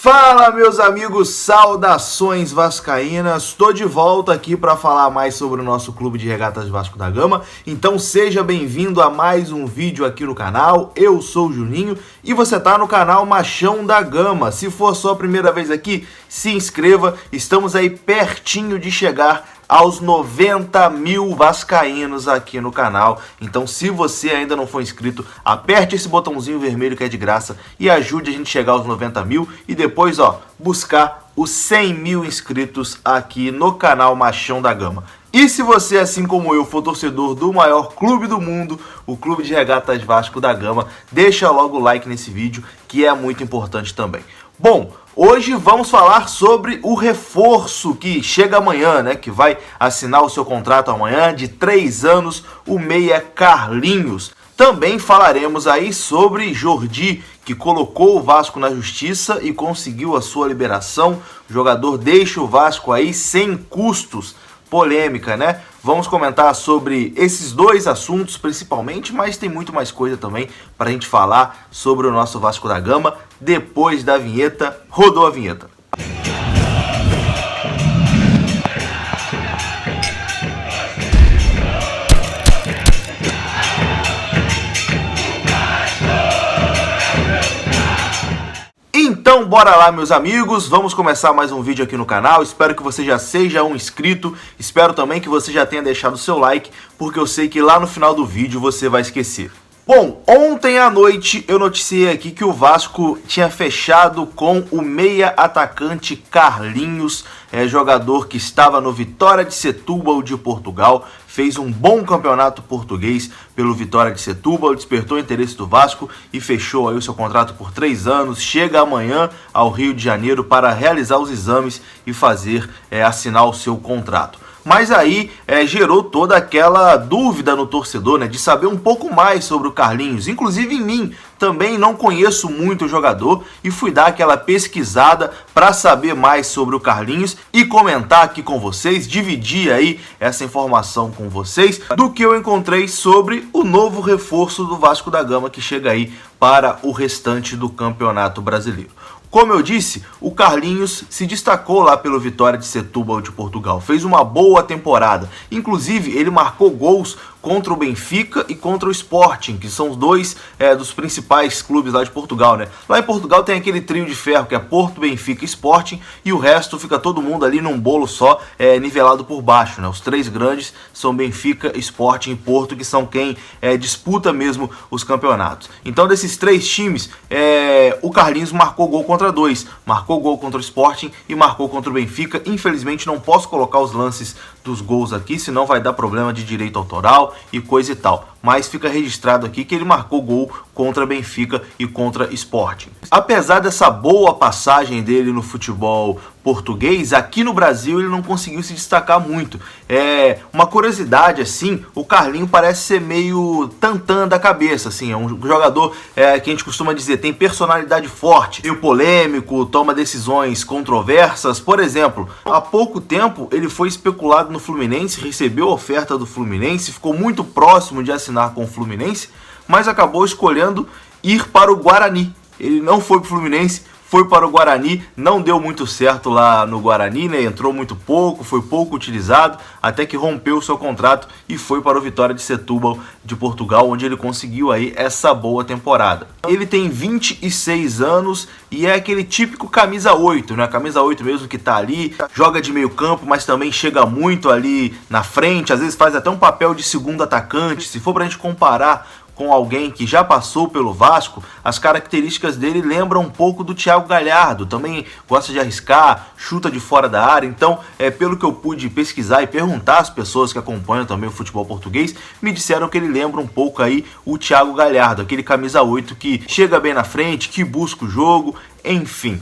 Fala, meus amigos, saudações vascaínas. Estou de volta aqui para falar mais sobre o nosso clube de regatas Vasco da Gama. Então seja bem-vindo a mais um vídeo aqui no canal. Eu sou o Juninho e você está no canal Machão da Gama. Se for a sua primeira vez aqui, se inscreva. Estamos aí pertinho de chegar aos 90 mil vascaínos aqui no canal. Então, se você ainda não for inscrito, aperte esse botãozinho vermelho que é de graça e ajude a gente a chegar aos 90 mil e depois, buscar os 100 mil inscritos aqui no canal Machão da Gama. E se você, assim como eu, for torcedor do maior clube do mundo, o Clube de Regatas Vasco da Gama, deixa logo o like nesse vídeo, que é muito importante também. Bom, hoje vamos falar sobre o reforço que chega amanhã, né? Que vai assinar o seu contrato amanhã de 3 anos, o meia Carlinhos. Também falaremos aí sobre Jordi, que colocou o Vasco na justiça e conseguiu a sua liberação. O jogador deixa o Vasco aí sem custos. Polêmica, né? Vamos comentar sobre esses dois assuntos principalmente, mas tem muito mais coisa também para a gente falar sobre o nosso Vasco da Gama depois da vinheta. Rodou a vinheta. Então bora lá, meus amigos, vamos começar mais um vídeo aqui no canal. Espero que você já seja um inscrito, espero também que você já tenha deixado o seu like, porque eu sei que lá no final do vídeo você vai esquecer. Bom, ontem à noite eu noticiei aqui que o Vasco tinha fechado com o meia atacante Carlinhos, jogador que estava no Vitória de Setúbal de Portugal, fez um bom campeonato português pelo Vitória de Setúbal, despertou o interesse do Vasco e fechou aí o seu contrato por 3 anos, chega amanhã ao Rio de Janeiro para realizar os exames e assinar o seu contrato. Mas aí gerou toda aquela dúvida no torcedor, né, de saber um pouco mais sobre o Carlinhos. Inclusive em mim, também não conheço muito o jogador e fui dar aquela pesquisada para saber mais sobre o Carlinhos e comentar aqui com vocês, dividir aí essa informação com vocês do que eu encontrei sobre o novo reforço do Vasco da Gama que chega aí para o restante do Campeonato Brasileiro. Como eu disse, o Carlinhos se destacou lá pelo Vitória de Setúbal de Portugal, fez uma boa temporada, inclusive ele marcou gols contra o Benfica e contra o Sporting, que são os dois dos principais clubes lá de Portugal, né? Lá em Portugal tem aquele trio de ferro que é Porto, Benfica e Sporting, e o resto fica todo mundo ali num bolo só, nivelado por baixo, né? Os 3 grandes são Benfica, Sporting e Porto, que são quem disputa mesmo os campeonatos. Então desses 3 times, o Carlinhos marcou gol contra 2, marcou gol contra o Sporting e marcou contra o Benfica. Infelizmente não posso colocar os lances dos gols aqui, senão vai dar problema de direito autoral e coisa e tal, mas fica registrado aqui que ele marcou gol contra Benfica e contra Sporting. Apesar dessa boa passagem dele no futebol português, aqui no Brasil ele não conseguiu se destacar muito. Uma curiosidade assim, o Carlinho parece ser meio tantã da cabeça, assim, é um jogador que a gente costuma dizer, tem personalidade forte, meio polêmico, toma decisões controversas. Por exemplo, há pouco tempo ele foi especulado no Fluminense, recebeu a oferta do Fluminense, ficou muito próximo de assinar com o Fluminense, mas acabou escolhendo ir para o Guarani. Ele não foi para o Fluminense, foi para o Guarani, não deu muito certo lá no Guarani, né? Entrou muito pouco, foi pouco utilizado, até que rompeu o seu contrato e foi para o Vitória de Setúbal de Portugal, onde ele conseguiu aí essa boa temporada. Ele tem 26 anos e é aquele típico camisa 8, né? Camisa 8 mesmo que tá ali, joga de meio campo, mas também chega muito ali na frente, às vezes faz até um papel de segundo atacante. Se for pra gente comparar com alguém que já passou pelo Vasco, as características dele lembram um pouco do Thiago Galhardo, também gosta de arriscar, chuta de fora da área. Então, pelo que eu pude pesquisar e perguntar às pessoas que acompanham também o futebol português, me disseram que ele lembra um pouco aí o Thiago Galhardo, aquele camisa 8 que chega bem na frente, que busca o jogo, enfim.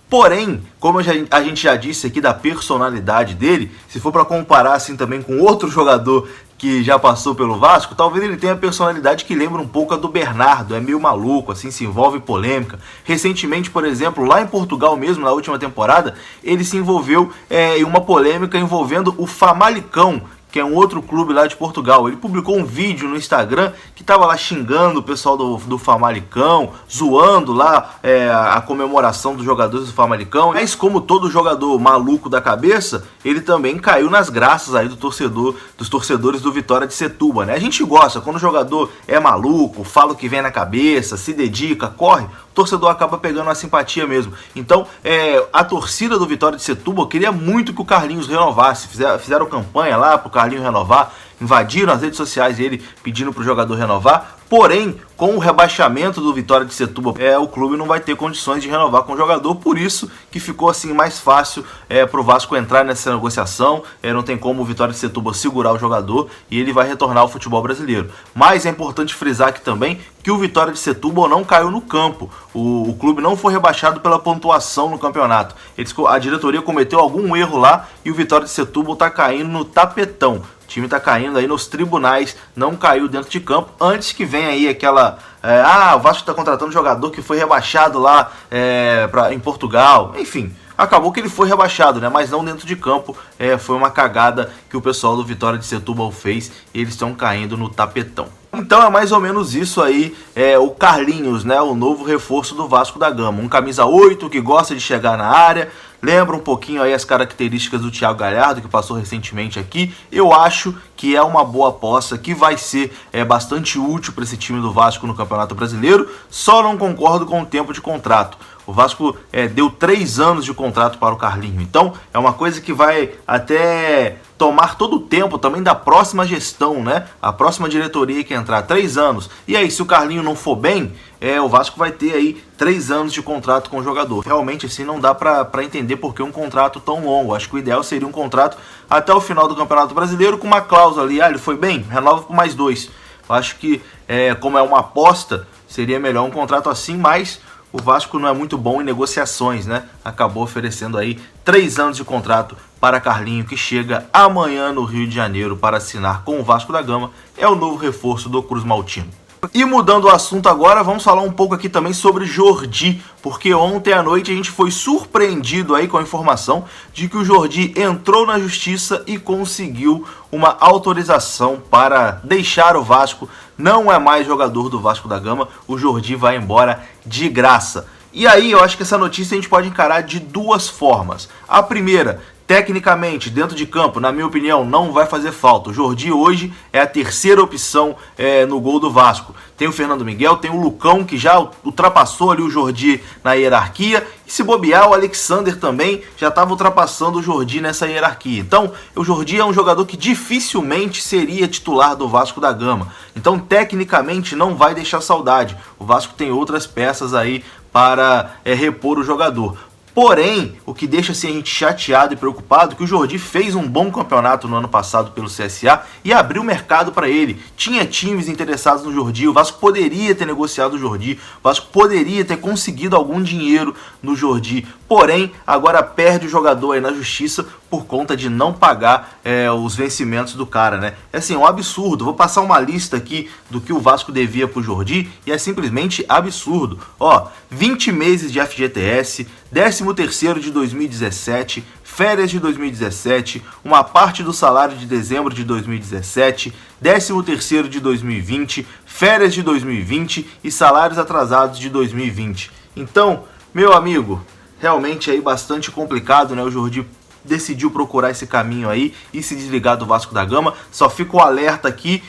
Porém, como a gente já disse aqui da personalidade dele, se for para comparar assim também com outro jogador que já passou pelo Vasco, talvez ele tenha a personalidade que lembra um pouco a do Bernardo, é meio maluco, assim, se envolve em polêmica. Recentemente, por exemplo, lá em Portugal mesmo, na última temporada, ele se envolveu em uma polêmica envolvendo o Famalicão, que é um outro clube lá de Portugal. Ele publicou um vídeo no Instagram que estava lá xingando o pessoal do Famalicão, zoando lá a comemoração dos jogadores do Famalicão. Mas como todo jogador maluco da cabeça, ele também caiu nas graças aí dos torcedores do Vitória de Setúbal, né? A gente gosta, quando o jogador é maluco, fala o que vem na cabeça, se dedica, corre, o torcedor acaba pegando uma simpatia mesmo. Então, a torcida do Vitória de Setúbal queria muito que o Carlinhos renovasse. Fizeram campanha lá pro Carlinhos renovar, invadiram as redes sociais dele pedindo pro jogador renovar. Porém, com o rebaixamento do Vitória de Setúbal, o clube não vai ter condições de renovar com o jogador, por isso que ficou assim mais fácil pro Vasco entrar nessa negociação. Não tem como o Vitória de Setúbal segurar o jogador e ele vai retornar ao futebol brasileiro. Mas é importante frisar aqui também que o Vitória de Setúbal não caiu no campo. O clube não foi rebaixado pela pontuação no campeonato. A diretoria cometeu algum erro lá e o Vitória de Setúbal está caindo no tapetão. O time tá caindo aí nos tribunais, não caiu dentro de campo, antes que venha aí aquela... o Vasco tá contratando um jogador que foi rebaixado lá em Portugal. Enfim, acabou que ele foi rebaixado, né? Mas não dentro de campo. Foi uma cagada que o pessoal do Vitória de Setúbal fez e eles estão caindo no tapetão. Então é mais ou menos isso aí, o Carlinhos, né, o novo reforço do Vasco da Gama. Um camisa 8 que gosta de chegar na área, lembra um pouquinho aí as características do Thiago Galhardo, que passou recentemente aqui. Eu acho que é uma boa aposta, que vai ser bastante útil para esse time do Vasco no Campeonato Brasileiro. Só não concordo com o tempo de contrato. O Vasco deu 3 anos de contrato para o Carlinhos. Então é uma coisa que vai até tomar todo o tempo também da próxima gestão, né? A próxima diretoria que entrar, 3 anos. E aí, se o Carlinhos não for bem, o Vasco vai ter aí 3 anos de contrato com o jogador. Realmente assim não dá para entender por que um contrato tão longo. Acho que o ideal seria um contrato até o final do Campeonato Brasileiro com uma cláusula ali, ele foi bem, renova por mais 2. Eu acho que como é uma aposta, seria melhor um contrato assim, mas o Vasco não é muito bom em negociações, né? Acabou oferecendo aí 3 anos de contrato para Carlinho, que chega amanhã no Rio de Janeiro para assinar com o Vasco da Gama. É o novo reforço do Cruz Maltino. E mudando o assunto agora, vamos falar um pouco aqui também sobre Jordi, porque ontem à noite a gente foi surpreendido aí com a informação de que o Jordi entrou na justiça e conseguiu uma autorização para deixar o Vasco. Não é mais jogador do Vasco da Gama, o Jordi vai embora de graça. E aí eu acho que essa notícia a gente pode encarar de 2 formas. A primeira, tecnicamente, dentro de campo, na minha opinião, não vai fazer falta. O Jordi hoje é a 3ª opção no gol do Vasco. Tem o Fernando Miguel, tem o Lucão, que já ultrapassou ali o Jordi na hierarquia. E se bobear, o Alexander também já estava ultrapassando o Jordi nessa hierarquia. Então, o Jordi é um jogador que dificilmente seria titular do Vasco da Gama. Então, tecnicamente, não vai deixar saudade. O Vasco tem outras peças aí para repor o jogador. Porém, o que deixa assim, a gente chateado e preocupado é que o Jordi fez um bom campeonato no ano passado pelo CSA e abriu mercado para ele. Tinha times interessados no Jordi, o Vasco poderia ter negociado o Jordi, o Vasco poderia ter conseguido algum dinheiro no Jordi. Porém, agora perde o jogador aí na justiça por conta de não pagar os vencimentos do cara, né? É assim, um absurdo. Vou passar uma lista aqui do que o Vasco devia pro Jordi e é simplesmente absurdo. 20 meses de FGTS, 13º de 2017, férias de 2017, uma parte do salário de dezembro de 2017, 13º de 2020, férias de 2020 e salários atrasados de 2020. Então, meu amigo, realmente aí bastante complicado, né? O Jordi decidiu procurar esse caminho aí e se desligar do Vasco da Gama. Só fica o alerta aqui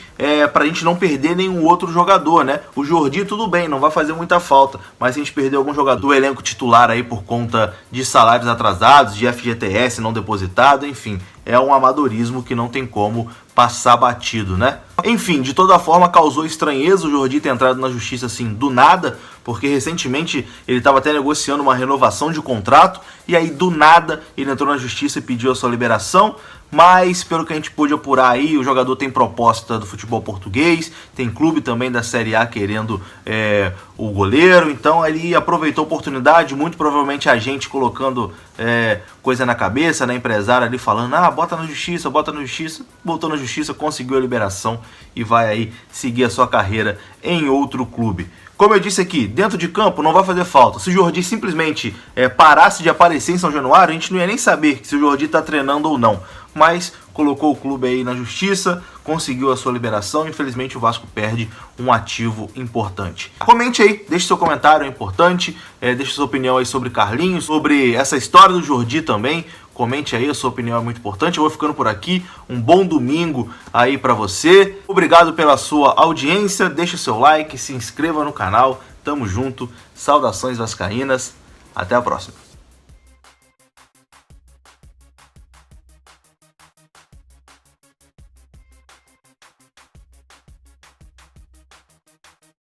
pra gente não perder nenhum outro jogador, né? O Jordi tudo bem, não vai fazer muita falta, mas se a gente perder algum jogador do elenco titular aí por conta de salários atrasados, de FGTS não depositado, enfim, é um amadorismo que não tem como passar batido, né? Enfim, de toda forma causou estranheza o Jordi ter entrado na justiça assim do nada, porque recentemente ele estava até negociando uma renovação de contrato e aí do nada ele entrou na justiça e pediu a sua liberação. Mas pelo que a gente pôde apurar aí, o jogador tem proposta do futebol português, tem clube também da Série A querendo o goleiro, então ele aproveitou a oportunidade, muito provavelmente a gente colocando coisa na cabeça, né, empresário ali falando, bota na justiça, botou na justiça, conseguiu a liberação e vai aí seguir a sua carreira em outro clube. Como eu disse aqui, dentro de campo não vai fazer falta. Se o Jordi simplesmente parasse de aparecer em São Januário, a gente não ia nem saber se o Jordi está treinando ou não. Mas colocou o clube aí na justiça, conseguiu a sua liberação. Infelizmente o Vasco perde um ativo importante. Comente aí, deixe seu comentário, é importante. Deixe sua opinião aí sobre Carlinhos, sobre essa história do Jordi também. Comente aí, a sua opinião é muito importante. Eu vou ficando por aqui. Um bom domingo aí pra você. Obrigado pela sua audiência. Deixe seu like, se inscreva no canal. Tamo junto. Saudações vascaínas. Até a próxima.